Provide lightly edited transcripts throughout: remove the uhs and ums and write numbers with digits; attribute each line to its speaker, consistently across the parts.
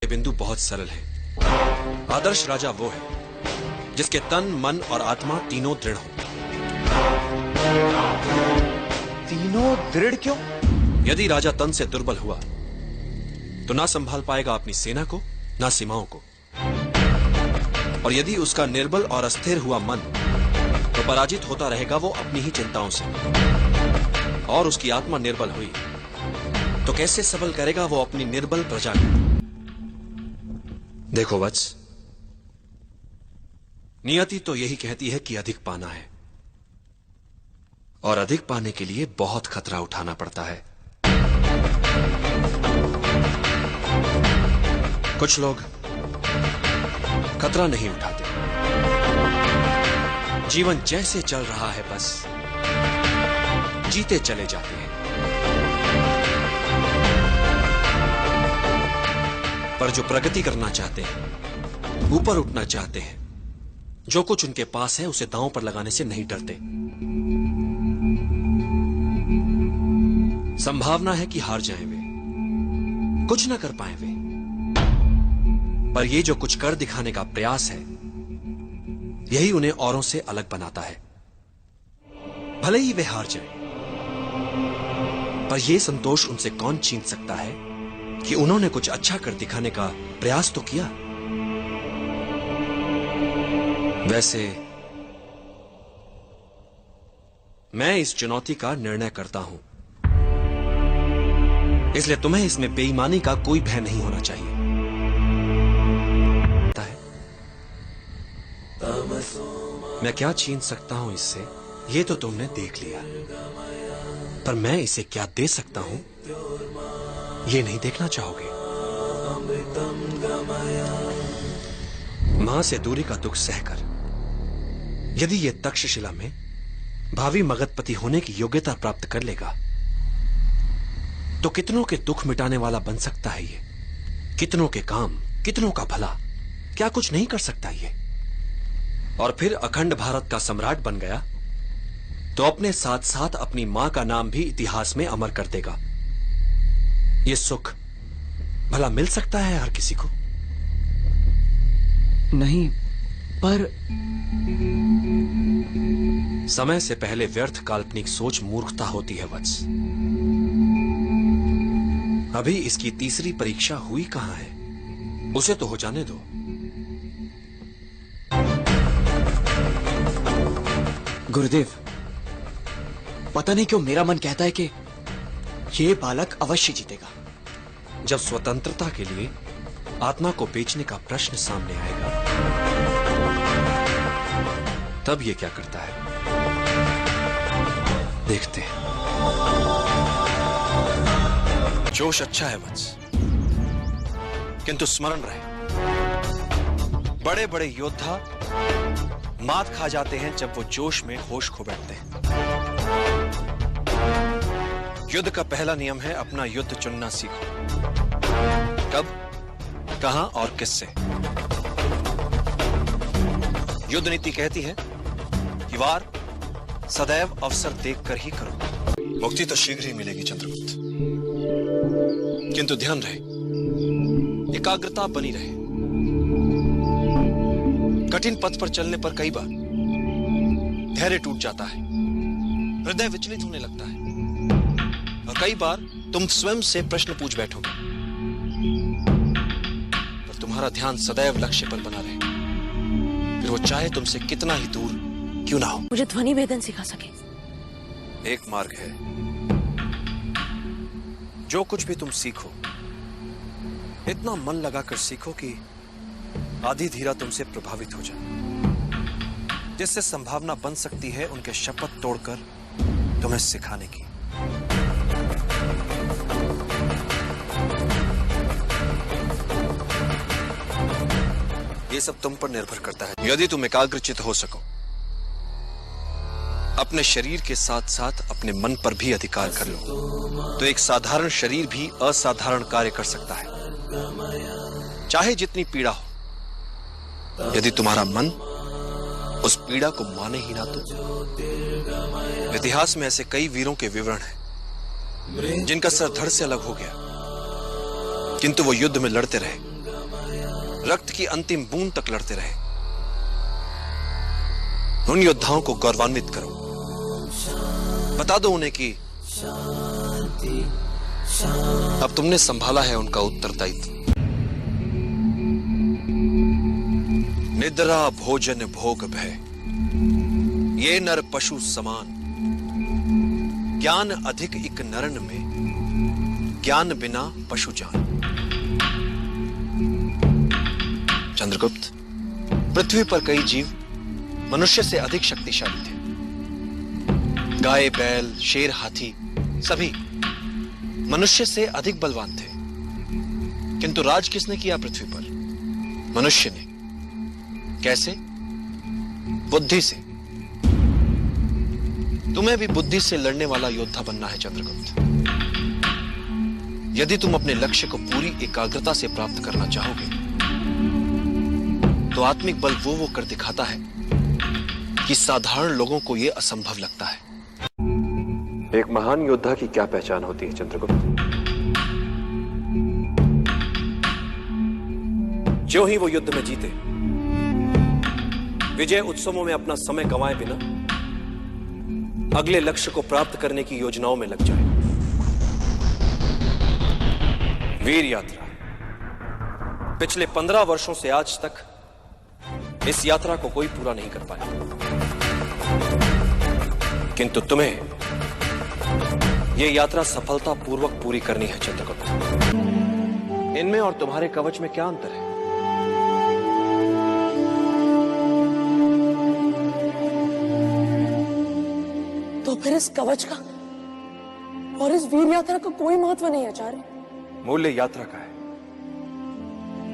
Speaker 1: बिंदु बहुत सरल है। आदर्श राजा वो है जिसके तन, मन और आत्मा तीनों दृढ़ हो।
Speaker 2: तीनों दृढ़ क्यों?
Speaker 1: यदि राजा तन से दुर्बल हुआ तो ना संभाल पाएगा अपनी सेना को, ना सीमाओं को। और यदि उसका निर्बल और अस्थिर हुआ मन, तो पराजित होता रहेगा वो अपनी ही चिंताओं से। और उसकी आत्मा निर्बल हुई तो कैसे सबल करेगा वो अपनी निर्बल प्रजा को। देखो वत्स, नियति तो यही कहती है कि अधिक पाना है, और अधिक पाने के लिए बहुत खतरा उठाना पड़ता है। कुछ लोग खतरा नहीं उठाते, जीवन जैसे चल रहा है बस जीते चले जाते हैं। पर जो प्रगति करना चाहते हैं, ऊपर उठना चाहते हैं, जो कुछ उनके पास है उसे दांव पर लगाने से नहीं डरते। संभावना है कि हार जाएं वे, कुछ ना कर पाए वे, पर ये जो कुछ कर दिखाने का प्रयास है, यही उन्हें औरों से अलग बनाता है। भले ही वे हार जाएं, पर यह संतोष उनसे कौन छीन सकता है कि उन्होंने कुछ अच्छा कर दिखाने का प्रयास तो किया। वैसे मैं इस चुनौती का निर्णय करता हूं, इसलिए तुम्हें इसमें बेईमानी का कोई भय नहीं होना चाहिए। मैं क्या छीन सकता हूं इससे, ये तो तुमने देख लिया, पर मैं इसे क्या दे सकता हूं, ये नहीं देखना चाहोगे। मां से दूरी का दुख सहकर यदि ये तक्षशिला में भावी मगधपति होने की योग्यता प्राप्त कर लेगा, तो कितनों के दुख मिटाने वाला बन सकता है ये। कितनों के काम, कितनों का भला, क्या कुछ नहीं कर सकता ये। और फिर अखंड भारत का सम्राट बन गया तो अपने साथ साथ अपनी मां का नाम भी इतिहास में अमर कर देगा। ये सुख भला मिल सकता है हर किसी को?
Speaker 2: नहीं, पर
Speaker 1: समय से पहले व्यर्थ काल्पनिक सोच मूर्खता होती है वत्स। अभी इसकी तीसरी परीक्षा हुई कहां है, उसे तो हो जाने दो।
Speaker 2: गुरुदेव, पता नहीं क्यों मेरा मन कहता है कि ये बालक अवश्य जीतेगा।
Speaker 1: जब स्वतंत्रता के लिए आत्मा को बेचने का प्रश्न सामने आएगा, तब ये क्या करता है, देखते हैं। जोश अच्छा है वत्स, किंतु स्मरण रहे, बड़े बड़े योद्धा मात खा जाते हैं जब वो जोश में होश खो बैठते हैं। युद्ध का पहला नियम है अपना युद्ध चुनना सीखो। कब, कहां और किससे। युद्ध नीति कहती है कि वार सदैव अवसर देखकर ही करो। मुक्ति तो शीघ्र ही मिलेगी चंद्रगुप्त, किंतु ध्यान रहे, एकाग्रता बनी रहे। कठिन पथ पर चलने पर कई बार धैर्य टूट जाता है, हृदय विचलित होने लगता है, और कई बार तुम स्वयं से प्रश्न पूछ बैठोगे, पर तुम्हारा ध्यान सदैव लक्ष्य पर बना रहे, फिर वो चाहे तुमसे कितना ही दूर क्यों ना हो?
Speaker 3: मुझे ध्वनि भेदन सिखा सके।
Speaker 1: एक मार्ग है। जो कुछ भी तुम सीखो, इतना मन लगाकर सीखो कि आधी धीरा तुमसे प्रभावित हो जाए, जिससे संभावना बन सकती है उनके शपथ तोड़कर तुम्हें सिखाने की। ये सब तुम पर निर्भर करता है। यदि तुम एकाग्रचित हो सको, अपने शरीर के साथ साथ अपने मन पर भी अधिकार कर लो, तो एक साधारण शरीर भी असाधारण कार्य कर सकता है, चाहे जितनी पीड़ा हो। यदि तुम्हारा मन उस पीड़ा को माने ही ना तो। इतिहास में ऐसे कई वीरों के विवरण हैं जिनका सर धड़ से अलग हो गया, किंतु वो युद्ध में लड़ते रहे, रक्त की अंतिम बूंद तक लड़ते रहे। उन योद्धाओं को गौरवान्वित करो, बता दो उन्हें कि अब तुमने संभाला है उनका उत्तरदायित्व। निद्रा भोजन भोग भय, ये नर पशु समान, ज्ञान अधिक इक नरन में, ज्ञान बिना पशु जान। चंद्रगुप्त, पृथ्वी पर कई जीव मनुष्य से अधिक शक्तिशाली थे। गाय, बैल, शेर, हाथी सभी मनुष्य से अधिक बलवान थे, किंतु राज किसने किया पृथ्वी पर? मनुष्य ने। कैसे? बुद्धि से। तुम्हें भी बुद्धि से लड़ने वाला योद्धा बनना है चंद्रगुप्त। यदि तुम अपने लक्ष्य को पूरी एकाग्रता से प्राप्त करना चाहोगे, तो आत्मिक बल वो कर दिखाता है कि साधारण लोगों को यह असंभव लगता है। एक महान योद्धा की क्या पहचान होती है चंद्रगुप्त? जो ही वो युद्ध में जीते, विजय उत्सवों में अपना समय गंवाए बिना अगले लक्ष्य को प्राप्त करने की योजनाओं में लग जाए। वीर यात्रा पिछले 15 वर्षों से आज तक इस यात्रा को कोई पूरा नहीं कर पाया, किंतु तुम्हें यह यात्रा सफलतापूर्वक पूरी करनी है चंद्रगुप्त। इनमें और तुम्हारे कवच में क्या अंतर है?
Speaker 3: तो फिर इस कवच का और इस वीर यात्रा का कोई महत्व नहीं आचार्य।
Speaker 1: मूल्य यात्रा का है,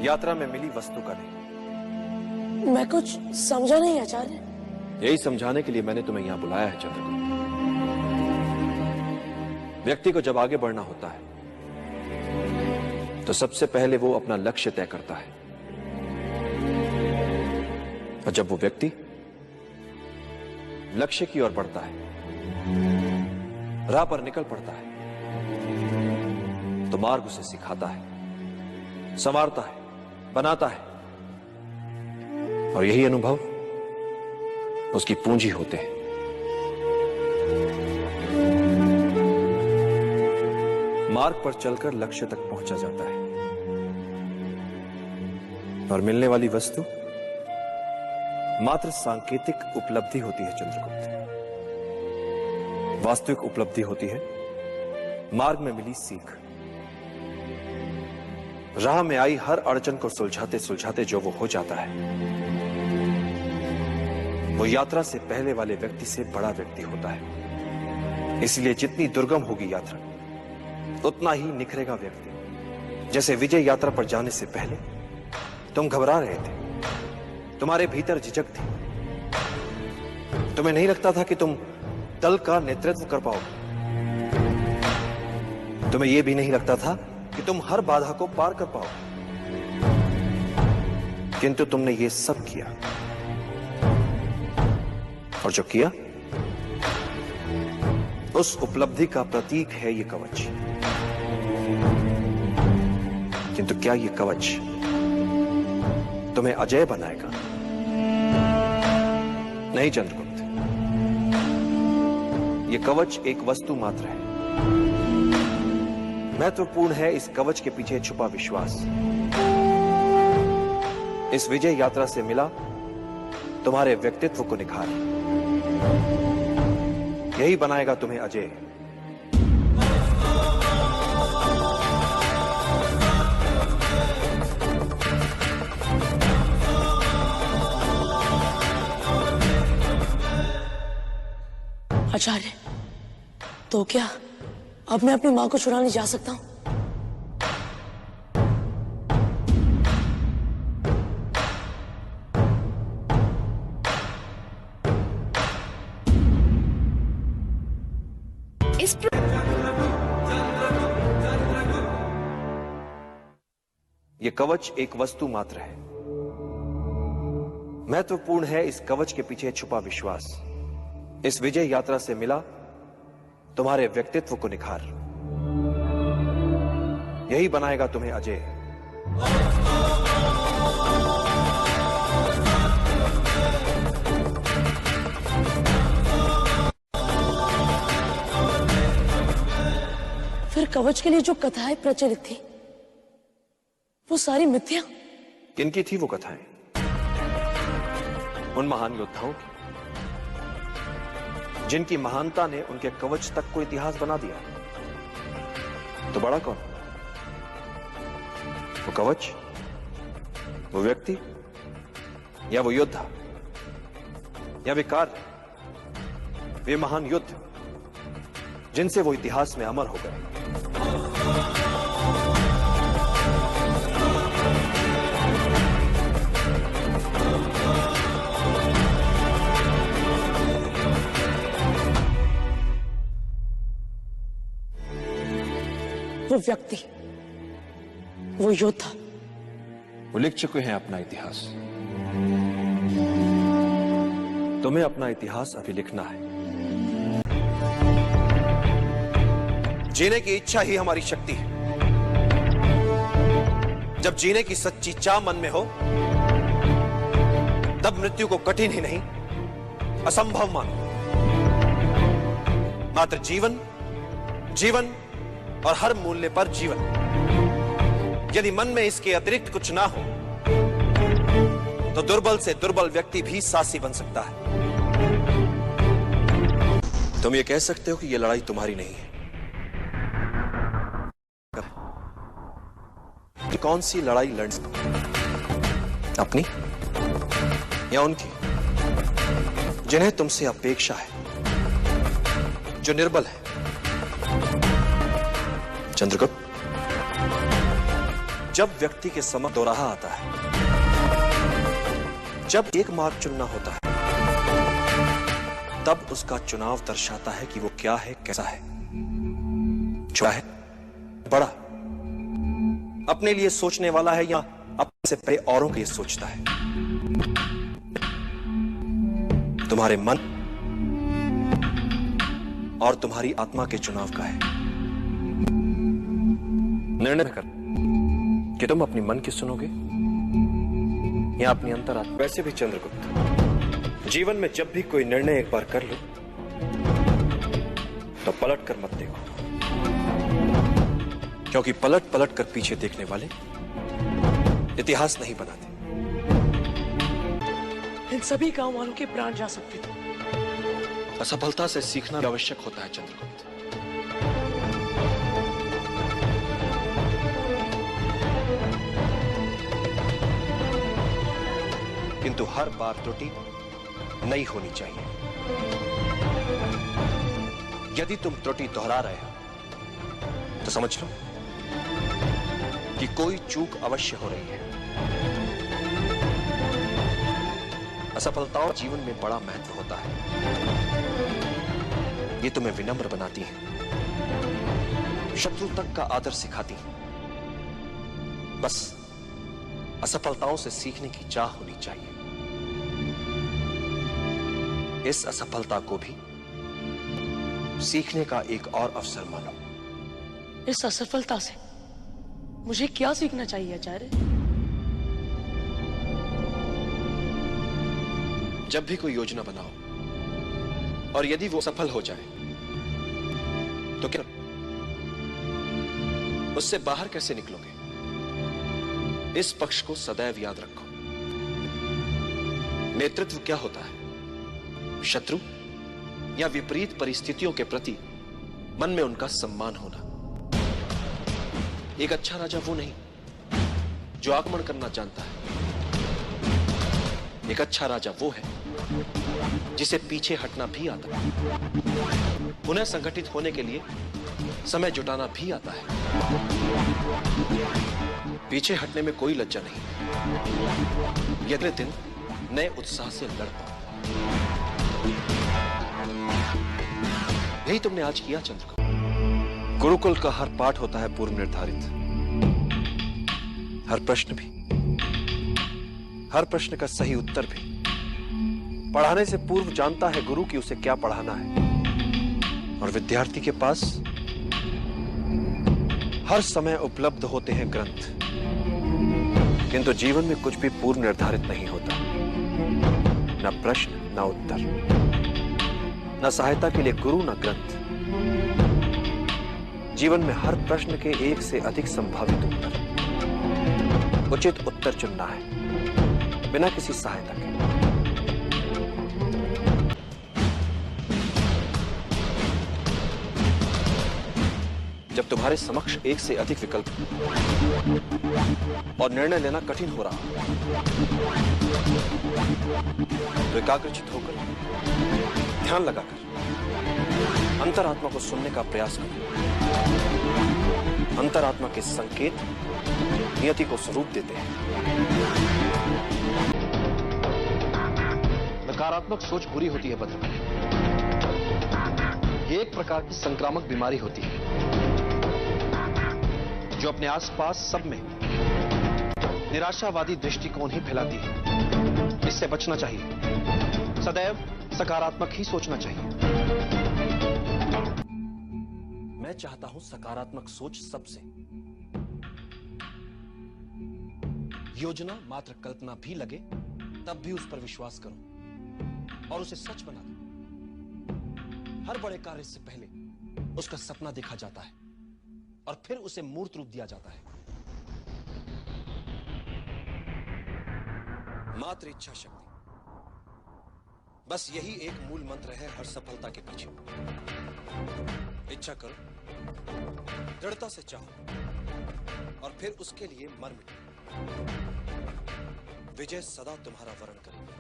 Speaker 1: यात्रा में मिली वस्तु का नहीं।
Speaker 3: मैं कुछ समझा नहीं आचार्य।
Speaker 1: यही समझाने के लिए मैंने तुम्हें यहां बुलाया है चंद्रगुप्त। व्यक्ति को जब आगे बढ़ना होता है, तो सबसे पहले वो अपना लक्ष्य तय करता है, और जब वो व्यक्ति लक्ष्य की ओर बढ़ता है, राह पर निकल पड़ता है, तो मार्ग उसे सिखाता है, संवारता है, बनाता है, और यही अनुभव उसकी पूंजी होते हैं। मार्ग पर चलकर लक्ष्य तक पहुंचा जाता है, और मिलने वाली वस्तु मात्र सांकेतिक उपलब्धि होती है चंद्रगुप्त। वास्तविक उपलब्धि होती है मार्ग में मिली सीख। राह में आई हर अड़चन को सुलझाते सुलझाते जो वो हो जाता है, वो यात्रा से पहले वाले व्यक्ति से बड़ा व्यक्ति होता है। इसलिए जितनी दुर्गम होगी यात्रा, उतना ही निखरेगा व्यक्ति। जैसे विजय यात्रा पर जाने से पहले तुम घबरा रहे थे, तुम्हारे भीतर झिझक थी, तुम्हें नहीं लगता था कि तुम दल का नेतृत्व कर पाओगे, तुम्हें यह भी नहीं लगता था कि तुम हर बाधा को पार कर पाओगे, किंतु तुमने ये सब किया, और जो किया उस उपलब्धि का प्रतीक है ये कवच। किंतु क्या ये कवच तुम्हें अजय बनाएगा? नहीं चंद्रगुप्त, ये कवच एक वस्तु मात्र है। महत्वपूर्ण है इस कवच के पीछे छुपा विश्वास। इस विजय यात्रा से मिला तुम्हारे व्यक्तित्व को निखार, यही बनाएगा तुम्हें अजय।
Speaker 3: आचार्य, तो क्या अब मैं अपनी मां को छुड़ाने जा सकता हूं?
Speaker 1: यह कवच एक वस्तु मात्र है। महत्वपूर्ण है इस कवच के पीछे छुपा विश्वास। इस विजय यात्रा से मिला तुम्हारे व्यक्तित्व को निखार। यही बनाएगा तुम्हें अजय।
Speaker 3: फिर कवच के लिए जो कथाएं प्रचलित थी वो सारी मिथ्या?
Speaker 1: किनकी थी वो कथाएं? उन महान योद्धाओं की, जिनकी महानता ने उनके कवच तक को इतिहास बना दिया। तो बड़ा कौन? वो कवच, वो व्यक्ति, या वो योद्धा, या वे कार्य, वे महान युद्ध जिनसे वो इतिहास में अमर हो गए।
Speaker 3: वो व्यक्ति, वो योद्धा,
Speaker 1: वो लिख चुके हैं अपना इतिहास। तुम्हें अपना इतिहास अभी लिखना है। जीने की इच्छा ही हमारी शक्ति है। जब जीने की सच्ची चाह मन में हो, तब मृत्यु को कठिन ही नहीं, असंभव मानो। मात्र जीवन, जीवन और हर मूल्य पर जीवन। यदि मन में इसके अतिरिक्त कुछ ना हो, तो दुर्बल से दुर्बल व्यक्ति भी साहसी बन सकता है। तुम ये कह सकते हो कि यह लड़ाई तुम्हारी नहीं है। कौन सी लड़ाई लड़ सकते? अपनी या उनकी जिन्हें तुमसे अपेक्षा है, जो निर्बल है? चंद्रगुप्त, जब व्यक्ति के समक्ष दोराहा आता है, जब एक मार्ग चुनना होता है, तब उसका चुनाव दर्शाता है कि वो क्या है, कैसा है। छोटा है, बड़ा, अपने लिए सोचने वाला है या अपने से परे औरों के लिए सोचता है। तुम्हारे मन और तुम्हारी आत्मा के चुनाव का है। निर्णय कर कि तुम अपनी मन की सुनोगे या अपनी अंतरात्मा। वैसे भी चंद्रगुप्त, जीवन में जब भी कोई निर्णय एक बार कर लो, तो पलट कर मत देखो, क्योंकि पलट पलट कर पीछे देखने वाले इतिहास नहीं बनाते।
Speaker 3: इन सभी गांव वालों के प्राण जा सकते थे।
Speaker 1: असफलता से सीखना आवश्यक होता है चंद्रगुप्त। किंतु हर बार त्रुटि नई होनी चाहिए। यदि तुम त्रुटि दोहरा रहे हो, तो समझ लो कि कोई चूक अवश्य हो रही है। असफलताओं जीवन में बड़ा महत्व होता है। ये तुम्हें विनम्र बनाती है, शत्रु तक का आदर सिखाती है। बस असफलताओं से सीखने की चाह होनी चाहिए। इस असफलता को भी सीखने का एक और अवसर मानो।
Speaker 3: इस असफलता से मुझे क्या सीखना चाहिए आचार्य?
Speaker 1: जब भी कोई योजना बनाओ और यदि वो सफल हो जाए, तो क्या उससे बाहर कैसे निकलोगे? इस पक्ष को सदैव याद रखो। नेतृत्व क्या होता है? शत्रु या विपरीत परिस्थितियों के प्रति मन में उनका सम्मान होना। एक अच्छा राजा वो नहीं जो आक्रमण करना जानता है। एक अच्छा राजा वो है जिसे पीछे हटना भी आता है, पुनः संगठित होने के लिए समय जुटाना भी आता है। पीछे हटने में कोई लज्जा नहीं। ये अगले दिन नए उत्साह से लड़ पाओ। यही तुमने आज किया चंद्रका। गुरुकुल का हर पाठ होता है पूर्व निर्धारित, हर प्रश्न भी, हर प्रश्न का सही उत्तर भी। पढ़ाने से पूर्व जानता है गुरु कि उसे क्या पढ़ाना है, और विद्यार्थी के पास हर समय उपलब्ध होते हैं ग्रंथ। किंतु जीवन में कुछ भी पूर्व निर्धारित नहीं होता, न प्रश्न न उत्तर, न सहायता के लिए गुरु न ग्रंथ। जीवन में हर प्रश्न के एक से अधिक संभावित उत्तर, उचित उत्तर चुनना है बिना किसी सहायता के। जब तुम्हारे समक्ष एक से अधिक विकल्प और निर्णय लेना कठिन हो रहा तो एकाग्रचित होकर, ध्यान लगाकर अंतरात्मा को सुनने का प्रयास करो। अंतरात्मा के संकेत नियति को स्वरूप देते हैं। नकारात्मक सोच बुरी होती है बद्र। ये एक प्रकार की संक्रामक बीमारी होती है जो अपने आसपास सब में निराशावादी दृष्टिकोण ही फैलाती है। इससे बचना चाहिए। सदैव सकारात्मक ही सोचना चाहिए। मैं चाहता हूं सकारात्मक सोच सबसे। योजना मात्र कल्पना भी लगे तब भी उस पर विश्वास करो और उसे सच बना दो। हर बड़े कार्य से पहले उसका सपना देखा जाता है और फिर उसे मूर्त रूप दिया जाता है। मात्र इच्छा शक्ति, बस यही एक मूल मंत्र है हर सफलता के पीछे। इच्छा करो, दृढ़ता से चाहो और फिर उसके लिए मर मिटो। विजय सदा तुम्हारा वरण करेगी।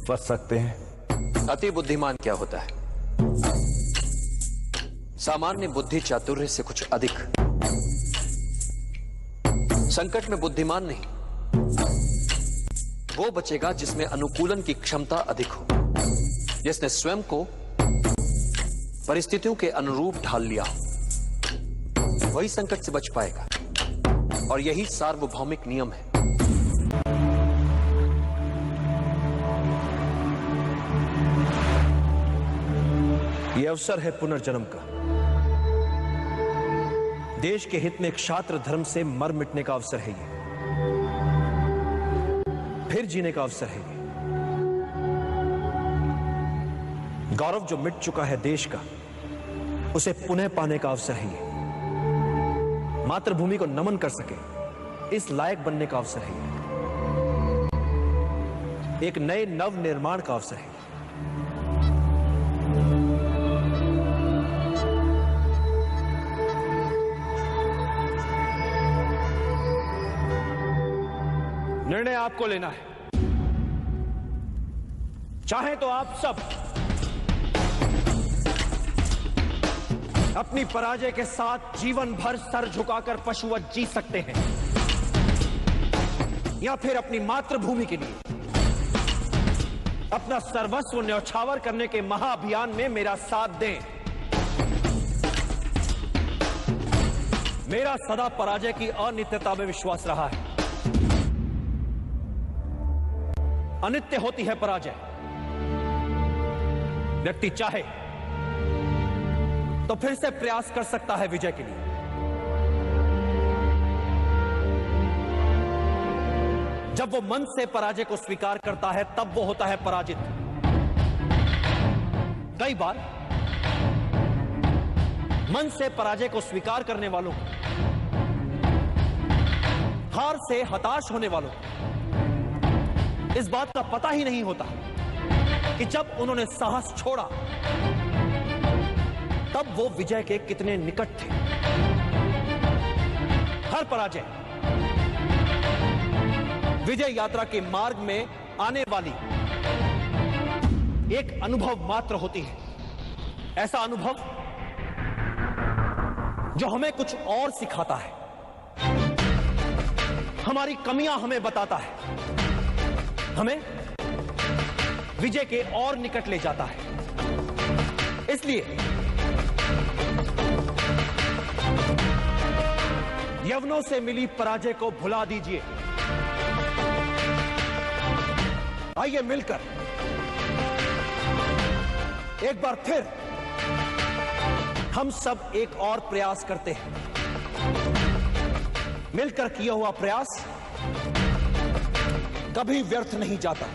Speaker 4: बच सकते हैं।
Speaker 1: अति बुद्धिमान क्या होता है? सामान्य बुद्धि चातुर्य से कुछ अधिक। संकट में बुद्धिमान नहीं, वो बचेगा जिसमें अनुकूलन की क्षमता अधिक हो, जिसने स्वयं को परिस्थितियों के अनुरूप ढाल लिया हो। वही संकट से बच पाएगा और यही सार्वभौमिक नियम है।
Speaker 4: यह अवसर है पुनर्जन्म का। देश के हित में क्षात्र धर्म से मर मिटने का अवसर है ये। फिर जीने का अवसर है ये। गौरव जो मिट चुका है देश का, उसे पुनः पाने का अवसर है ये। मातृभूमि को नमन कर सके इस लायक बनने का अवसर है ये। एक नए नव निर्माण का अवसर है। निर्णय आपको लेना है। चाहे तो आप सब अपनी पराजय के साथ जीवन भर सर झुकाकर पशुवत जी सकते हैं, या फिर अपनी मातृभूमि के लिए अपना सर्वस्व न्यौछावर करने के महाअभियान में मेरा साथ दें। मेरा सदा पराजय की अनित्यता में विश्वास रहा है। अनित्य होती है पराजय। व्यक्ति चाहे तो फिर से प्रयास कर सकता है विजय के लिए। जब वो मन से पराजय को स्वीकार करता है तब वो होता है पराजित। कई बार मन से पराजय को स्वीकार करने वालों को, हार से हताश होने वालों को इस बात का पता ही नहीं होता कि जब उन्होंने साहस छोड़ा तब वो विजय के कितने निकट थे। हर पराजय विजय यात्रा के मार्ग में आने वाली एक अनुभव मात्र होती है। ऐसा अनुभव जो हमें कुछ और सिखाता है, हमारी कमियां हमें बताता है, हमें विजय के और निकट ले जाता है। इसलिए यवनों से मिली पराजय को भुला दीजिए। आइए मिलकर एक बार फिर हम सब एक और प्रयास करते हैं। मिलकर किया हुआ प्रयास कभी व्यर्थ नहीं जाता।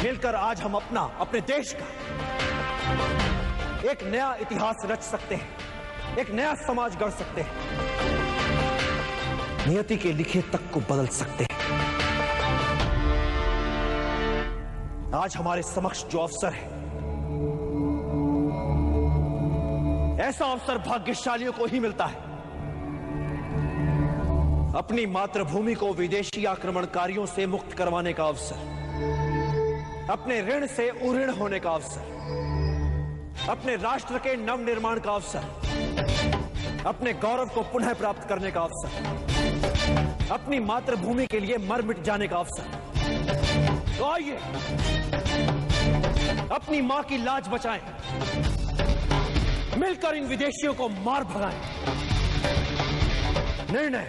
Speaker 4: मिलकर आज हम अपने देश का एक नया इतिहास रच सकते हैं, एक नया समाज गढ़ सकते हैं, नियति के लिखे तक को बदल सकते हैं। आज हमारे समक्ष जो अवसर है, ऐसा अवसर भाग्यशालियों को ही मिलता है। अपनी मातृभूमि को विदेशी आक्रमणकारियों से मुक्त करवाने का अवसर, अपने ऋण से उऋण होने का अवसर, अपने राष्ट्र के नवनिर्माण का अवसर, अपने गौरव को पुनः प्राप्त करने का अवसर, अपनी मातृभूमि के लिए मर मिट जाने का अवसर। तो आइए अपनी मां की लाज बचाएं, मिलकर इन विदेशियों को मार भगाएं। निर्णय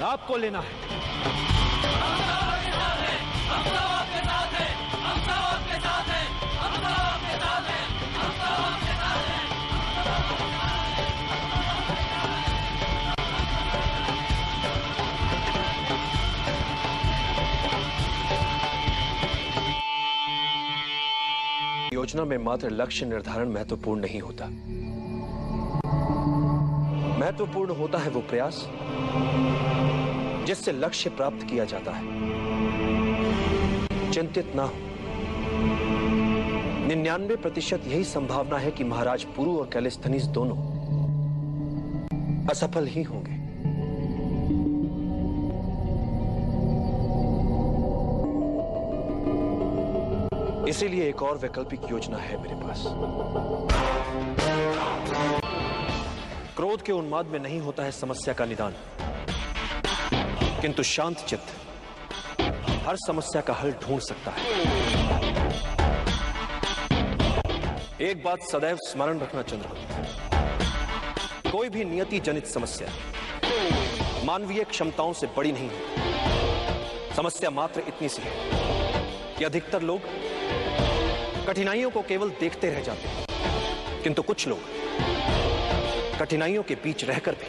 Speaker 4: आपको लेना है।
Speaker 1: योजना में मात्र लक्ष्य निर्धारण महत्वपूर्ण नहीं होता। महत्वपूर्ण होता है वो प्रयास जिससे लक्ष्य प्राप्त किया जाता है। चिंतित ना हो, 99% यही संभावना है कि महाराज पुरु और कैलिस्थनीज दोनों असफल ही होंगे। इसीलिए एक और वैकल्पिक योजना है मेरे पास। क्रोध के उन्माद में नहीं होता है समस्या का निदान, किंतु शांत चित्त हर समस्या का हल ढूंढ सकता है। एक बात सदैव स्मरण रखना चंद्रगुप्त, कोई भी नियति जनित समस्या मानवीय क्षमताओं से बड़ी नहीं है। समस्या मात्र इतनी सी है कि अधिकतर लोग कठिनाइयों को केवल देखते रह जाते हैं, किंतु कुछ लोग कठिनाइयों के बीच रहकर भी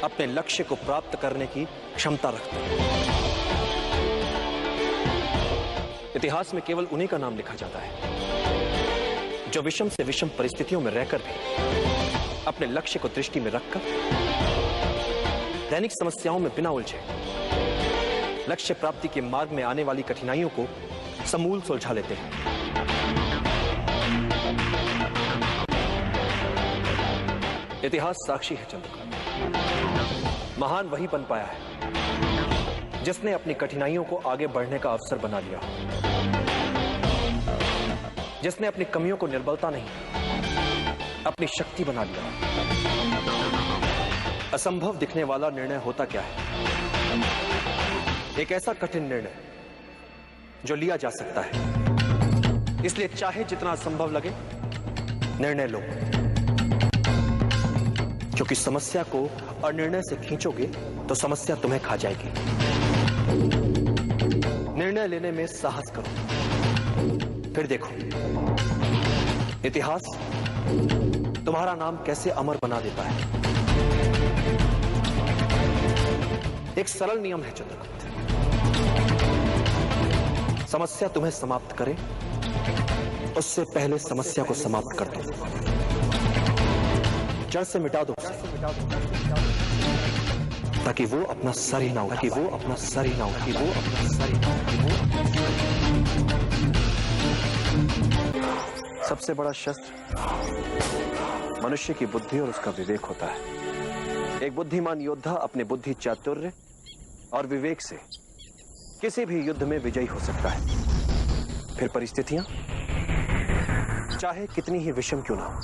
Speaker 1: अपने लक्ष्य को प्राप्त करने की क्षमता रखते हैं। इतिहास में केवल उन्हीं का नाम लिखा जाता है जो विषम से विषम परिस्थितियों में रहकर भी अपने लक्ष्य को दृष्टि में रखकर दैनिक समस्याओं में बिना उलझे लक्ष्य प्राप्ति के मार्ग में आने वाली कठिनाइयों को समूल सुलझा लेते हैं। इतिहास साक्षी है चंद्रकांत, महान वही बन पाया है जिसने अपनी कठिनाइयों को आगे बढ़ने का अवसर बना लिया, जिसने अपनी कमियों को निर्बलता नहीं अपनी शक्ति बना लिया। असंभव दिखने वाला निर्णय होता क्या है? एक ऐसा कठिन निर्णय जो लिया जा सकता है। इसलिए चाहे जितना असंभव लगे, निर्णय लो, क्योंकि समस्या को अनिर्णय से खींचोगे तो समस्या तुम्हें खा जाएगी। निर्णय लेने में साहस करो, फिर देखो इतिहास तुम्हारा नाम कैसे अमर बना देता है। एक सरल नियम है चंद्रगुप्त, समस्या तुम्हें समाप्त करे उससे पहले समस्या को समाप्त कर दो।
Speaker 4: जड़ से मिटा दो, ताकि वो अपना सर ही ना उठा, ताकि वो अपना सर ही ना उठा, ताकि वो अपना सर ही ना उठा। सबसे बड़ा शस्त्र मनुष्य की बुद्धि और उसका विवेक होता है। एक बुद्धिमान योद्धा अपने बुद्धि, चातुर्य और विवेक से किसी भी युद्ध में विजयी हो सकता है, फिर परिस्थितियां चाहे कितनी ही विषम क्यों ना हो।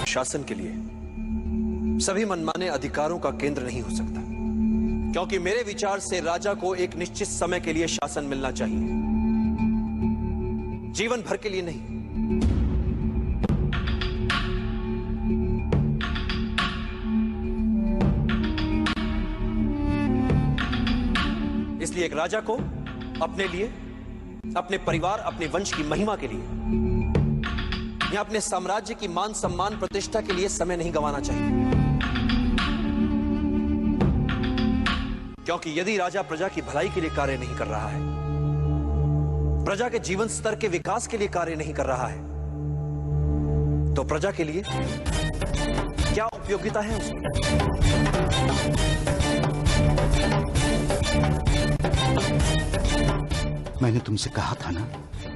Speaker 4: शासन के लिए सभी मनमाने अधिकारों का केंद्र नहीं हो सकता, क्योंकि मेरे विचार से राजा को एक निश्चित समय के लिए शासन मिलना चाहिए, जीवन भर के लिए नहीं। इसलिए एक राजा को अपने लिए, अपने परिवार, अपने वंश की महिमा के लिए या अपने साम्राज्य की मान सम्मान प्रतिष्ठा के लिए समय नहीं गंवाना चाहिए, क्योंकि यदि राजा प्रजा की भलाई के लिए कार्य नहीं कर रहा है, प्रजा के जीवन स्तर के विकास के लिए कार्य नहीं कर रहा है, तो प्रजा के लिए क्या उपयोगिता है उसकी?
Speaker 5: मैंने तुमसे कहा था ना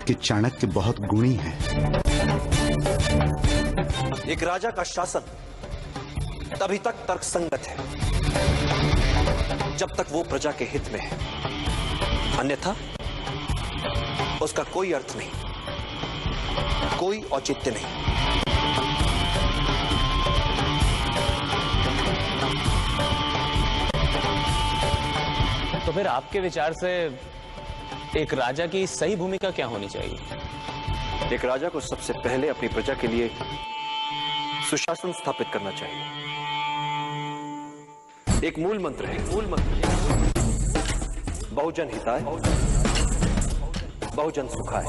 Speaker 5: कि चाणक्य बहुत गुणी है।
Speaker 4: एक राजा का शासन तभी तक तर्कसंगत है जब तक वो प्रजा के हित में है, अन्यथा उसका कोई अर्थ नहीं, कोई औचित्य नहीं।
Speaker 6: तो फिर आपके विचार से एक राजा की सही भूमिका क्या होनी चाहिए?
Speaker 4: एक राजा को सबसे पहले अपनी प्रजा के लिए सुशासन स्थापित करना चाहिए। एक मूल मंत्र है, बहुजन हिताय, बहुजन सुखाय।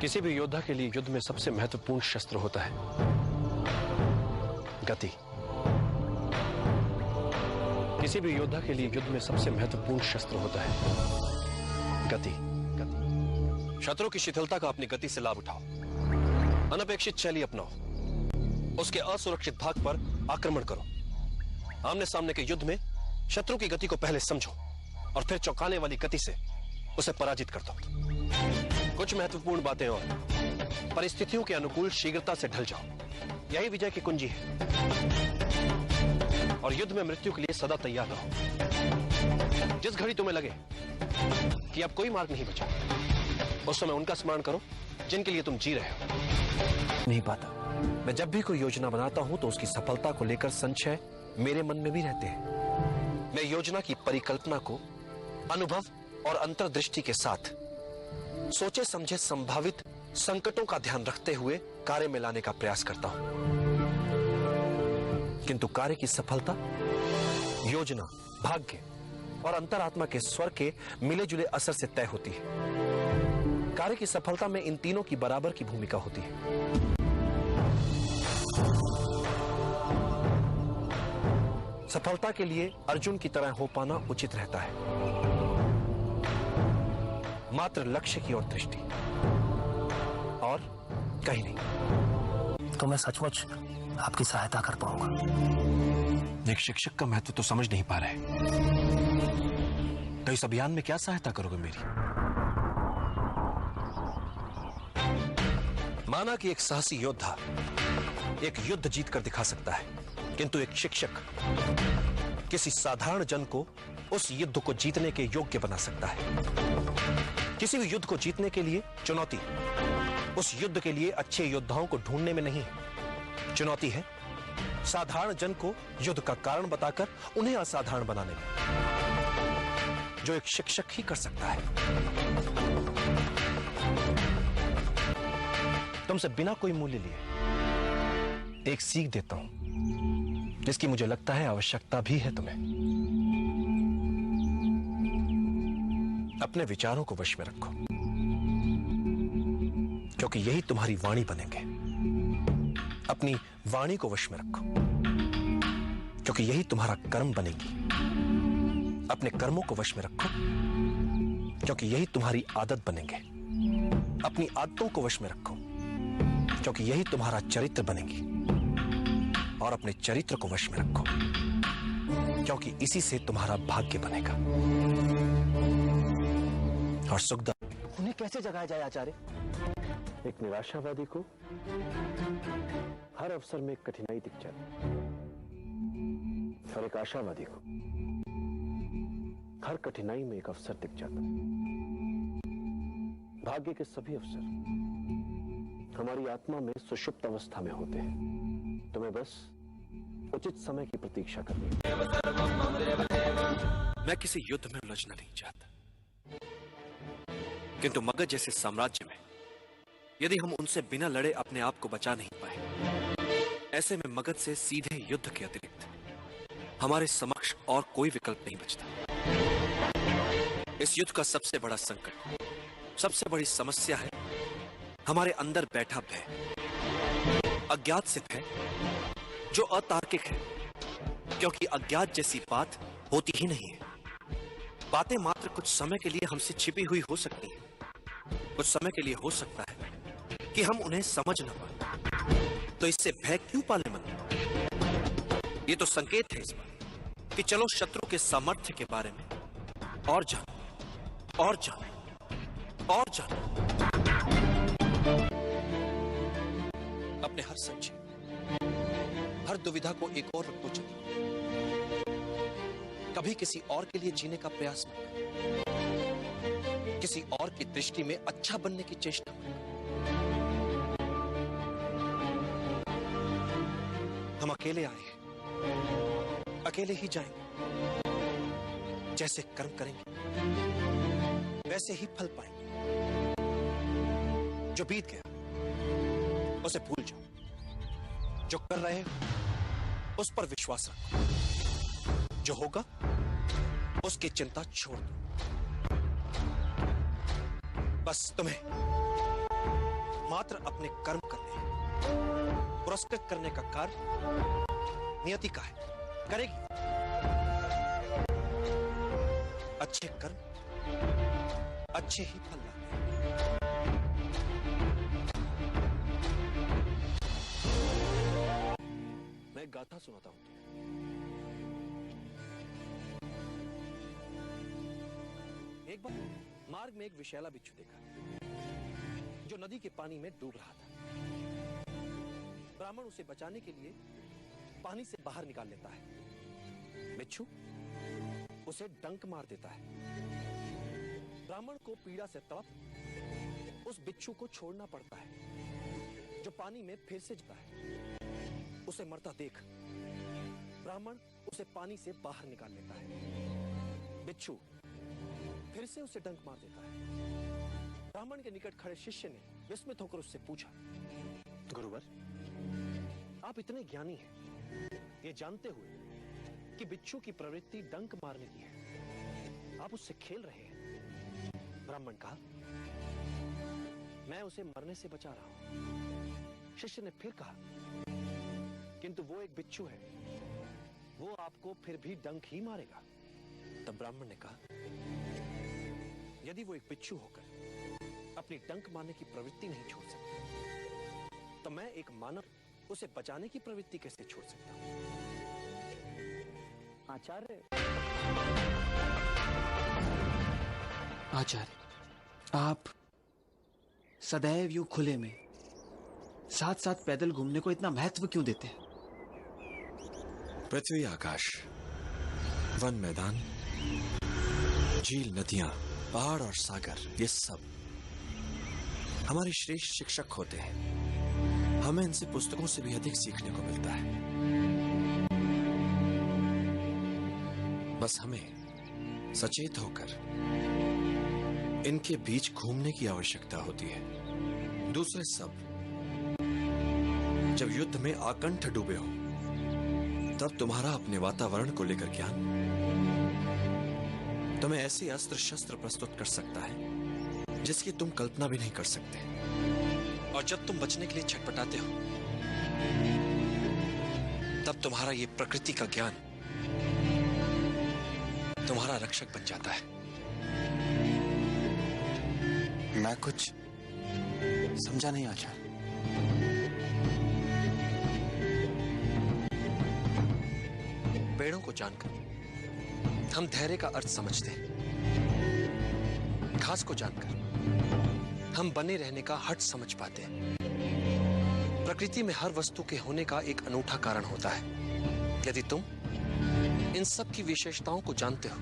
Speaker 4: किसी भी योद्धा के लिए युद्ध में सबसे महत्वपूर्ण शस्त्र होता है गति। किसी भी योद्धा के लिए युद्ध में सबसे महत्वपूर्ण शस्त्र होता है गति। शत्रु की शिथिलता का अपनी गति से लाभ उठाओ, अनपेक्षित शैली अपनाओ, उसके असुरक्षित भाग पर आक्रमण करो। आमने सामने के युद्ध में शत्रु की गति को पहले समझो और फिर चौंकाने वाली गति से उसे पराजित कर दो। कुछ महत्वपूर्ण बातें और परिस्थितियों के अनुकूल शीघ्रता से ढल जाओ, यही विजय की कुंजी है। और युद्ध में मृत्यु के लिए सदा तैयार रहो। जिस घड़ी तुम्हें लगे कि अब कोई मार्ग नहीं बचा, उस समय उनका स्मरण करो जिनके लिए तुम जी रहे हो। नहीं पाता, मैं जब भी कोई योजना बनाता हूं तो उसकी सफलता को लेकर संशय मेरे मन में भी रहते हैं। मैं योजना की परिकल्पना को अनुभव और अंतर्दृष्टि के साथ सोचे समझे संभावित संकटों का ध्यान रखते हुए कार्य में लाने का प्रयास करता हूं, किंतु कार्य की सफलता योजना, भाग्य और अंतरात्मा के स्वर के मिले जुले असर से तय होती है। कार्य की सफलता में इन तीनों की बराबर की भूमिका होती है। सफलता के लिए अर्जुन की तरह हो पाना उचित रहता है, मात्र लक्ष्य की ओर दृष्टि और कहीं नहीं।
Speaker 7: तो मैं सचमुच आपकी सहायता कर पाऊंगा।
Speaker 4: एक शिक्षक का महत्व तो समझ नहीं पा रहे, तो इस अभियान में क्या सहायता करोगे मेरी? माना कि एक साहसी योद्धा एक युद्ध जीतकर दिखा सकता है, किंतु एक शिक्षक किसी साधारण जन को उस युद्ध को जीतने के योग्य बना सकता है। किसी भी युद्ध को जीतने के लिए चुनौती उस युद्ध के लिए अच्छे योद्धाओं को ढूंढने में नहीं, चुनौती है साधारण जन को युद्ध का कारण बताकर उन्हें असाधारण बनाने में, जो एक शिक्षक ही कर सकता है। तुमसे बिना कोई मूल्य लिए एक सीख देता हूं, जिसकी मुझे लगता है आवश्यकता भी है तुम्हें। अपने विचारों को वश में रखो, क्योंकि यही तुम्हारी वाणी बनेंगे। अपनी वाणी को वश में रखो, क्योंकि यही तुम्हारा कर्म बनेगी।
Speaker 1: अपने कर्मों को वश में रखो, क्योंकि यही तुम्हारी आदत बनेंगे। अपनी आदतों को वश में रखो, क्योंकि यही तुम्हारा चरित्र बनेगी। और अपने चरित्र को वश में रखो, क्योंकि इसी से तुम्हारा भाग्य बनेगा। और सुखदा,
Speaker 7: उन्हें कैसे जगाया जाए आचार्य?
Speaker 4: एक निराशावादी को हर अवसर में एक कठिनाई दिख जाती, और एक आशावादी को हर कठिनाई में एक अवसर दिख जाता। भाग्य के सभी अवसर हमारी आत्मा में सुषुप्त अवस्था में होते हैं। तुम्हें बस उचित समय की प्रतीक्षा करनी है।
Speaker 1: मैं किसी युद्ध में उलझना नहीं चाहता, किंतु मगध जैसे साम्राज्य में यदि हम उनसे बिना लड़े अपने आप को बचा नहीं पाए, ऐसे में मगध से सीधे युद्ध के अतिरिक्त हमारे समक्ष और कोई विकल्प नहीं बचता। इस युद्ध का सबसे बड़ा संकट, सबसे बड़ी समस्या है हमारे अंदर बैठा भय, अज्ञात से भय जो अतार्किक है, क्योंकि अज्ञात जैसी बात होती ही नहीं है। बातें मात्र कुछ समय के लिए हमसे छिपी हुई हो सकती हैं, कुछ समय के लिए हो सकता है कि हम उन्हें समझ न पाए, तो इससे भय क्यों पाले मन? ये तो संकेत है इस बात कि चलो शत्रु के सामर्थ्य के बारे में और जानो, और जानो, और जानो। अपने हर संशय, हर दुविधा को एक और रखो चलिए। कभी किसी और के लिए जीने का प्रयास मत करो, किसी और की दृष्टि में अच्छा बनने की चेष्टा मत करो। हम अकेले आए हैं, अकेले ही जाएंगे। जैसे कर्म करेंगे वैसे ही फल पाएंगे। जो बीत गया उसे भूल जाओ, जो कर रहे हो उस पर विश्वास रखो, जो होगा उसकी चिंता छोड़ दो। बस तुम्हें मात्र अपने कर्म करने हैं। पुरस्कृत करने का कार्य नियति का है, करेगी। अच्छे कर्म अच्छे ही फल लाते हैं। मैं एक गाथा सुनाता हूं तुम्हें। एक बार मार्ग में एक विषैला बिच्छू देखा, जो नदी के पानी में डूब रहा था। ब्राह्मण उसे बचाने के लिए पानी से बाहर निकाल लेता है। बिच्छू उसे डंक मार देता है। ब्राह्मण को पीड़ा से तड़प उस बिच्छू को छोड़ना पड़ता है, जो पानी में फिर से जाता है। उसे मरता देख ब्राह्मण उसे पानी से बाहर निकाल लेता है। बिच्छू फिर से उसे डंक मार देता है। ब्राह्मण के निकट खड़े शिष्य ने विस्मित होकर उससे पूछा, गुरुवर, आप इतने ज्ञानी हैं, ये जानते हुए कि बिच्छू की प्रवृत्ति डंक मारने की है, आप उससे खेल रहे हैं। ब्राह्मण कहा, मैं उसे मरने से बचा रहा हूं। शिष्य ने फिर कहा, किंतु वो एक बिच्छू है, वो आपको फिर भी डंक ही मारेगा। तब ब्राह्मण ने कहा, यदि वो एक बिच्छू होकर अपनी डंक मारने की प्रवृत्ति नहीं छोड़ सकता, तो मैं एक मानव उसे बचाने की प्रवृत्ति कैसे छोड़ सकता हूं?
Speaker 7: आचार्य,
Speaker 2: आचार्य, आप सदैव यूं खुले में साथ साथ पैदल घूमने को इतना महत्व क्यों देते हैं?
Speaker 1: पृथ्वी, आकाश, वन, मैदान, झील, नदियां, पहाड़ और सागर, ये सब हमारे श्रेष्ठ शिक्षक होते हैं। हमें इनसे पुस्तकों से भी अधिक सीखने को मिलता है। बस हमें सचेत होकर इनके बीच घूमने की आवश्यकता होती है। दूसरे सब जब युद्ध में आकंठ डूबे हो, तब तुम्हारा अपने वातावरण को लेकर ज्ञान तुम्हें ऐसे अस्त्र शस्त्र प्रस्तुत कर सकता है जिसकी तुम कल्पना भी नहीं कर सकते। और जब तुम बचने के लिए छटपटाते हो, तब तुम्हारा ये प्रकृति का ज्ञान तुम्हारा रक्षक बन जाता है।
Speaker 2: मैं कुछ समझा नहीं आचार्य।
Speaker 1: पेड़ों को जानकर हम धैर्य का अर्थ समझते हैं। घास को जानकर हम बने रहने का हट समझ पाते हैं। प्रकृति में हर वस्तु के होने का एक अनूठा कारण होता है। यदि तुम इन सब की विशेषताओं को जानते हो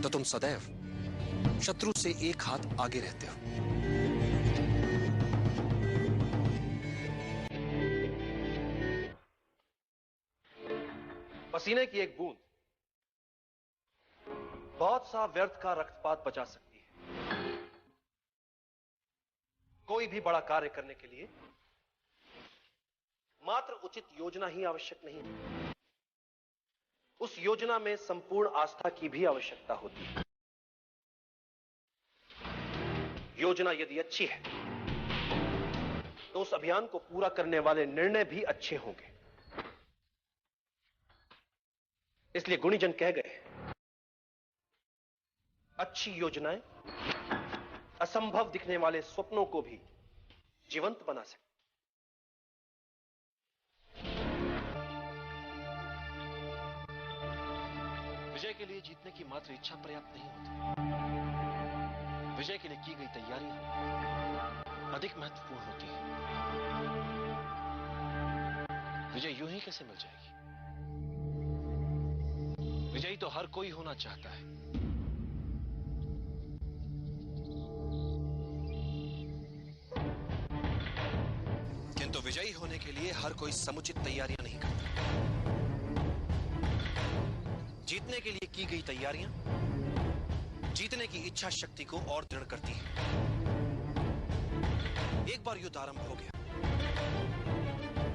Speaker 1: तो तुम सदैव शत्रु से एक हाथ आगे रहते हो।
Speaker 4: पसीने की एक बूंद बहुत सा व्यर्थ का रक्तपात बचा सकती है। कोई भी बड़ा कार्य करने के लिए मात्र उचित योजना ही आवश्यक नहीं है, उस योजना में संपूर्ण आस्था की भी आवश्यकता होती है। योजना यदि अच्छी है तो उस अभियान को पूरा करने वाले निर्णय भी अच्छे होंगे। इसलिए गुणीजन कह गए, अच्छी योजनाएं असंभव दिखने वाले स्वप्नों को भी जीवंत बना सकती। विजय के लिए जीतने की मात्र इच्छा पर्याप्त नहीं होती। विजय के लिए की गई तैयारियां अधिक महत्वपूर्ण होती है। विजय यूं ही कैसे मिल जाएगी? विजयी तो हर कोई होना चाहता है।
Speaker 1: किंतु विजयी होने के लिए हर कोई समुचित तैयारियां नहीं करता। जीतने के लिए की गई तैयारियां जीतने की इच्छा शक्ति को और दृढ़ करती हैं। एक बार युद्ध आरंभ हो गया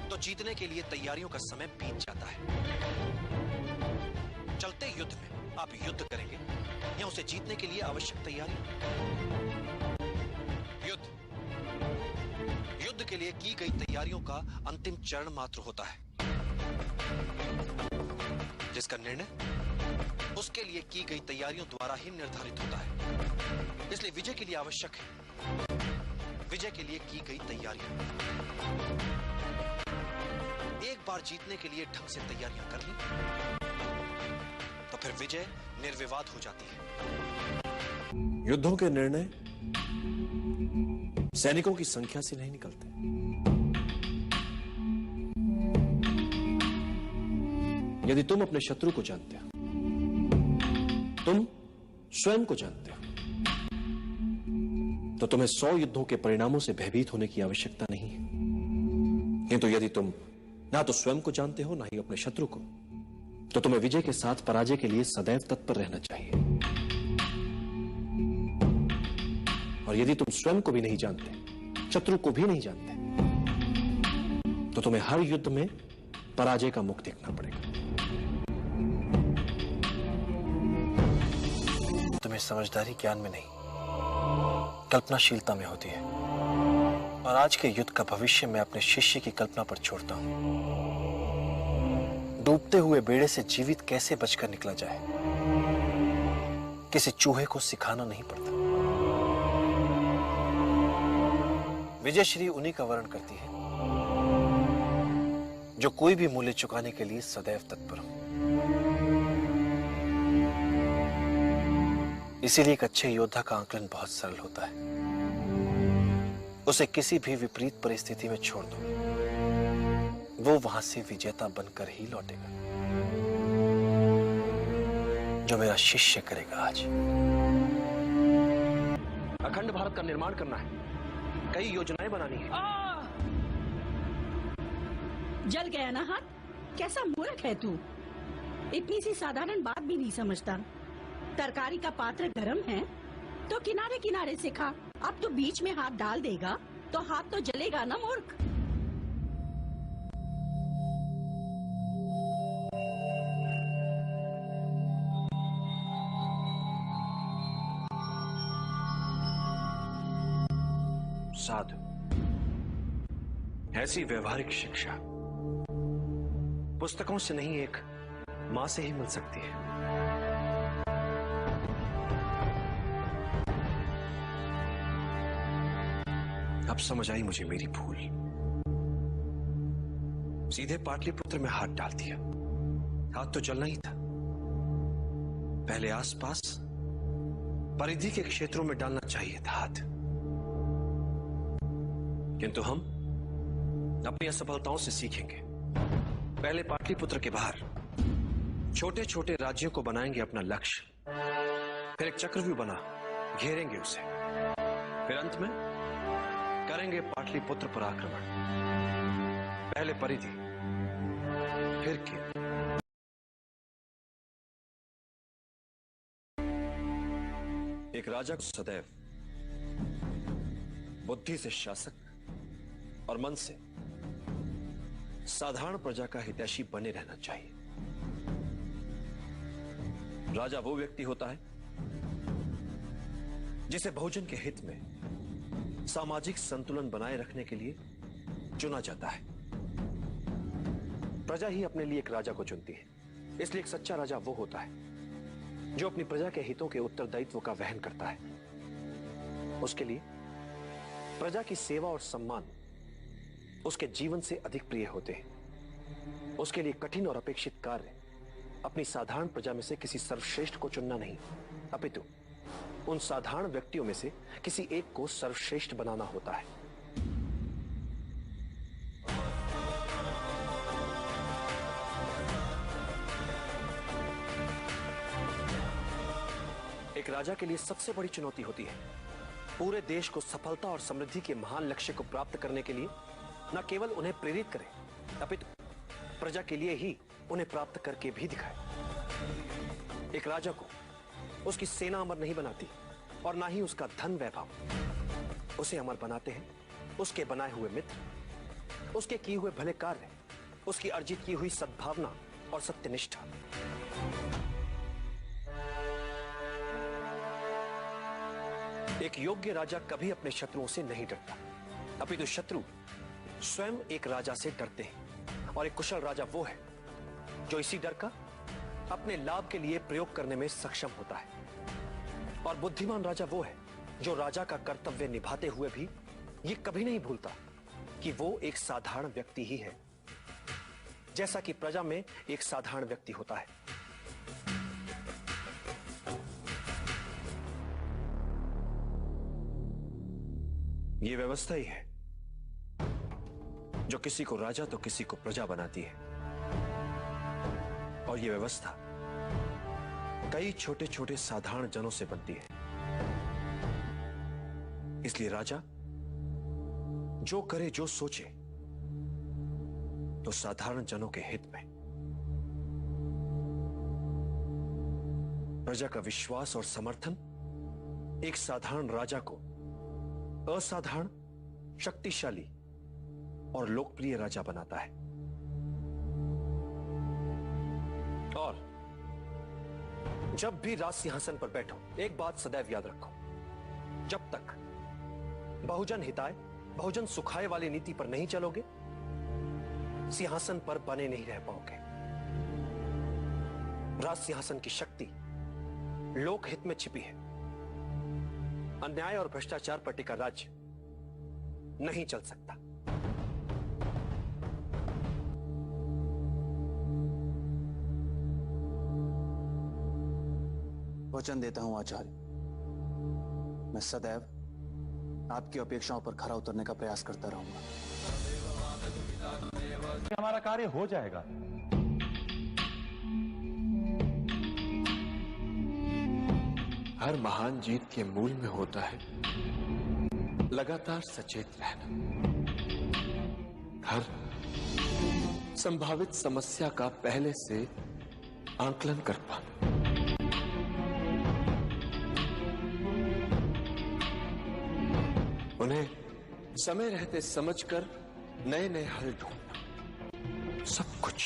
Speaker 1: तो जीतने के लिए तैयारियों का समय बीत जाता है। चलते युद्ध में आप युद्ध करेंगे या उसे जीतने के लिए आवश्यक तैयारी? युद्ध के लिए की गई तैयारियों का अंतिम चरण मात्र होता है, जिसका निर्णय उसके लिए की गई तैयारियों द्वारा ही निर्धारित होता है। इसलिए विजय के लिए आवश्यक है विजय के लिए की गई तैयारियां। एक बार जीतने के लिए ढंग से तैयारियां कर ली तो फिर विजय निर्विवाद हो जाती है।
Speaker 4: युद्धों के निर्णय सैनिकों की संख्या से नहीं निकलते, यदि तुम अपने शत्रु को जानते हो, तुम स्वयं को जानते हो, तो तुम्हें 100 युद्धों के परिणामों से भयभीत होने की आवश्यकता नहीं है। किंतु यदि तुम ना तो स्वयं को जानते हो ना ही अपने शत्रु को, तो तुम्हें विजय के साथ पराजय के लिए सदैव तत्पर रहना चाहिए। और यदि तुम स्वयं को भी नहीं जानते, शत्रु को भी नहीं जानते, तो तुम्हें हर युद्ध में पराजय का मुख देखना पड़ेगा। तुम्हें समझदारी ज्ञान में नहीं, कल्पनाशीलता में होती है। और आज के युद्ध का भविष्य मैं अपने शिष्य की कल्पना पर छोड़ता हूं। डूबते हुए बेड़े से जीवित कैसे बचकर निकला जाए, किसी चूहे को सिखाना नहीं पड़ता। विजय श्री उन्हीं का वर्णन करती है जो कोई भी मूल्य चुकाने के लिए सदैव तत्पर हो। इसीलिए एक अच्छे योद्धा का आकलन बहुत सरल होता है। उसे किसी भी विपरीत परिस्थिति में छोड़ दो, वो वहां से विजेता बनकर ही लौटेगा। जो मेरा शिष्य करेगा आज।
Speaker 1: अखंड भारत का निर्माण करना है, कई योजनाएं बनानी है।
Speaker 8: जल गया ना हाथ? कैसा मूर्ख है तू, इतनी सी साधारण बात भी नहीं समझता। तरकारी का पात्र गरम है तो किनारे किनारे से खा। अब तो बीच में हाथ डाल देगा तो हाथ तो जलेगा ना मूर्ख।
Speaker 1: साधु, ऐसी व्यवहारिक शिक्षा पुस्तकों से नहीं, एक मां से ही मिल सकती है। अब समझ आई मुझे मेरी भूल। सीधे पाटलिपुत्र में हाथ डाल दिया। हाथ तो चलना ही था, पहले आसपास परिधि के क्षेत्रों में डालना चाहिए था हाथ। किंतु हम अपनी असफलताओं से सीखेंगे। पहले पाटलिपुत्र के बाहर छोटे छोटे राज्यों को बनाएंगे अपना लक्ष्य, फिर एक चक्रव्यूह बना घेरेंगे उसे, फिर अंत में करेंगे पाटलिपुत्र पर आक्रमण। पहले परिधि, फिर केंद्र। एक राजा को सदैव बुद्धि से शासक और मन से साधारण प्रजा का हितैषी बने रहना चाहिए। राजा वो व्यक्ति होता है जिसे बहुजन के हित में सामाजिक संतुलन बनाए रखने के लिए चुना जाता है। प्रजा ही अपने लिए एक राजा को चुनती है, इसलिए एक सच्चा राजा वो होता है जो अपनी प्रजा के हितों के उत्तरदायित्व का वहन करता है। उसके लिए प्रजा की सेवा और सम्मान उसके जीवन से अधिक प्रिय होते हैं। उसके लिए कठिन और अपेक्षित कार्य अपनी साधारण प्रजा में से किसी सर्वश्रेष्ठ को चुनना नहीं, अपितु उन साधारण व्यक्तियों में से किसी एक को सर्वश्रेष्ठ बनाना होता है। एक राजा के लिए सबसे बड़ी चुनौती होती है पूरे देश को सफलता और समृद्धि के महान लक्ष्य को प्राप्त करने के लिए न केवल उन्हें प्रेरित करे, अपितु प्रजा के लिए ही उन्हें प्राप्त करके भी दिखाए। एक राजा को उसकी सेना अमर नहीं बनाती और ना ही उसका धन वैभव। उसे अमर बनाते हैं उसके बनाए हुए मित्र, उसके किए हुए भले कार्य, उसकी अर्जित की हुई सद्भावना और सत्यनिष्ठा। एक योग्य राजा कभी अपने शत्रुओं से नहीं डरता, अपितु शत्रु स्वयं एक राजा से डरते हैं। और एक कुशल राजा वो है जो इसी डर का अपने लाभ के लिए प्रयोग करने में सक्षम होता है। और बुद्धिमान राजा वो है जो राजा का कर्तव्य निभाते हुए भी ये कभी नहीं भूलता कि वो एक साधारण व्यक्ति ही है, जैसा कि प्रजा में एक साधारण व्यक्ति होता है। ये व्यवस्था ही है जो किसी को राजा तो किसी को प्रजा बनाती है। और ये व्यवस्था कई छोटे छोटे साधारण जनों से बनती है। इसलिए राजा जो करे जो सोचे तो साधारण जनों के हित में। प्रजा का विश्वास और समर्थन एक साधारण राजा को असाधारण, शक्तिशाली और लोकप्रिय राजा बनाता है। और जब भी राज सिंहासन पर बैठो, एक बात सदैव याद रखो, जब तक बहुजन हिताय, बहुजन सुखाय वाली नीति पर नहीं चलोगे, सिंहासन पर बने नहीं रह पाओगे। राज सिंहासन की शक्ति लोकहित में छिपी है। अन्याय और भ्रष्टाचार पर टिका राज्य नहीं चल सकता।
Speaker 2: वचन देता हूं आचार्य, मैं सदैव आपकी अपेक्षाओं पर खरा उतरने का प्रयास करता रहूंगा।
Speaker 9: हमारा कार्य हो जाएगा।
Speaker 1: हर महान जीत के मूल में होता है लगातार सचेत रहना, हर संभावित समस्या का पहले से आंकलन कर पाना। उन्हें समय रहते समझकर नए नए हल ढूंढना। सब कुछ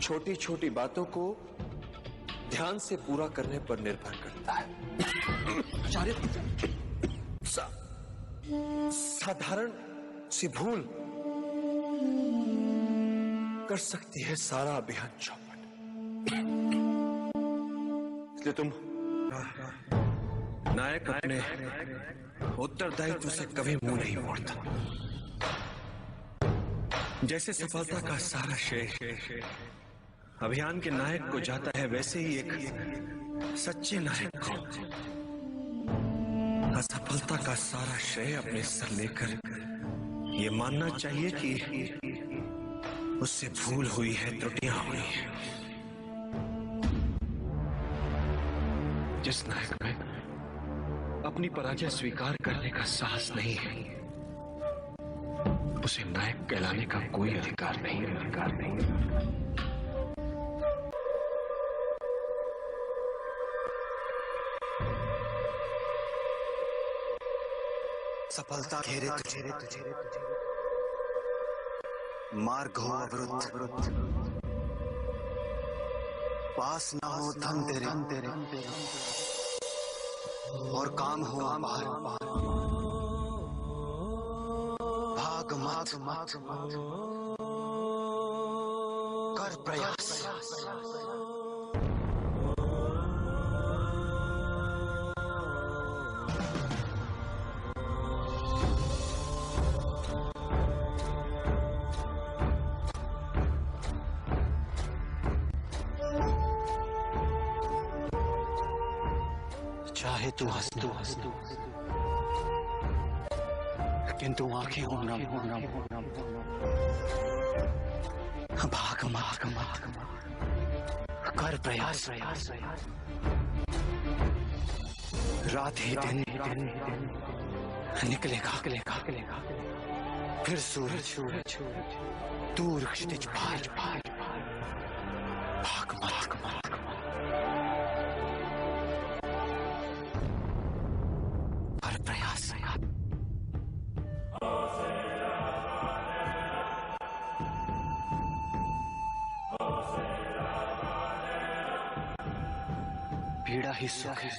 Speaker 1: छोटी छोटी बातों को ध्यान से पूरा करने पर निर्भर करता है।
Speaker 2: आचार्य,
Speaker 1: साधारण सी भूल कर सकती है सारा अभियान चौपट। इसलिए तुम नायक अपने उत्तरदायित्व से कभी मुंह नहीं मोड़ता। जैसे सफलता का सारा श्रेय अभियान के नायक को जाता है, वैसे ही एक सच्चे नायक को असफलता का सारा श्रेय अपने सर लेकर ये मानना चाहिए कि उससे भूल हुई है, त्रुटियां हुई हैं। जिस नायक में अपनी पराजय स्वीकार करने का साहस नहीं है, उसे नायक कहलाने का कोई अधिकार नहीं।
Speaker 5: सफलता घेरे तुझे, मार्ग हो अवरुद्ध, पास न हो धन तेरे, और काम हो अपार, भाग मत कर प्रयास। चाहे तू हंस किंतु आंखें हो नम, भाग मत कर प्रयास। रात ही दिन निकलेगा, फिर सूरज दूर क्षितिज पार, भाग मत कर प्रयास। पीड़ा ही सुख है।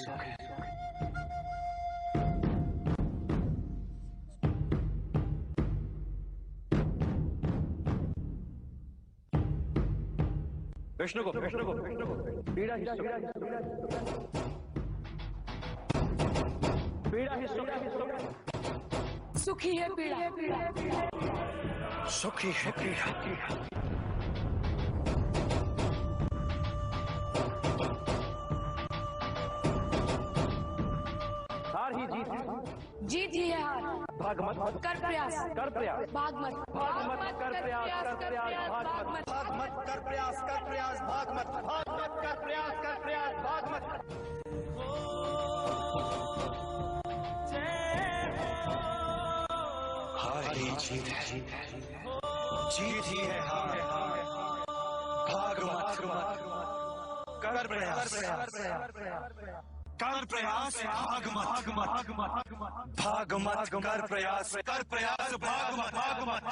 Speaker 4: विष्णु को पीड़ा ही सुख है। पीड़ा ही सुख है।
Speaker 3: सुखी है पीड़ा,
Speaker 1: सुखी है पीड़ा।
Speaker 4: हार ही
Speaker 3: जीत ही है हार।
Speaker 4: भाग मत
Speaker 3: कर प्रयास, भाग मत
Speaker 4: कर प्रयास, भाग मत कर प्रयास, भाग मत कर प्रयास, भाग मत।
Speaker 1: हार ही जीत है, जीत ही है हार। भाग मत कर प्रयास, कर प्रयास, भाग मत कर प्रयास, भाग मत।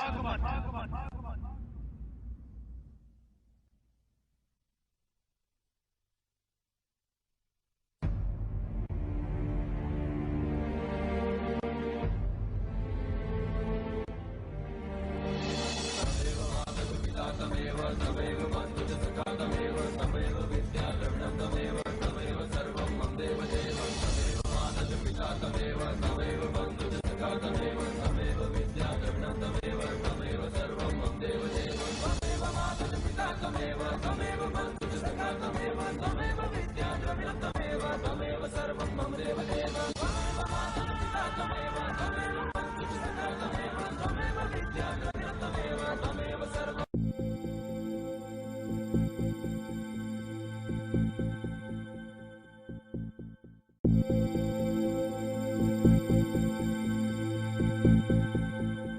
Speaker 10: तमेव सर्वं मम देव देव, तमेव माता पिता तमेव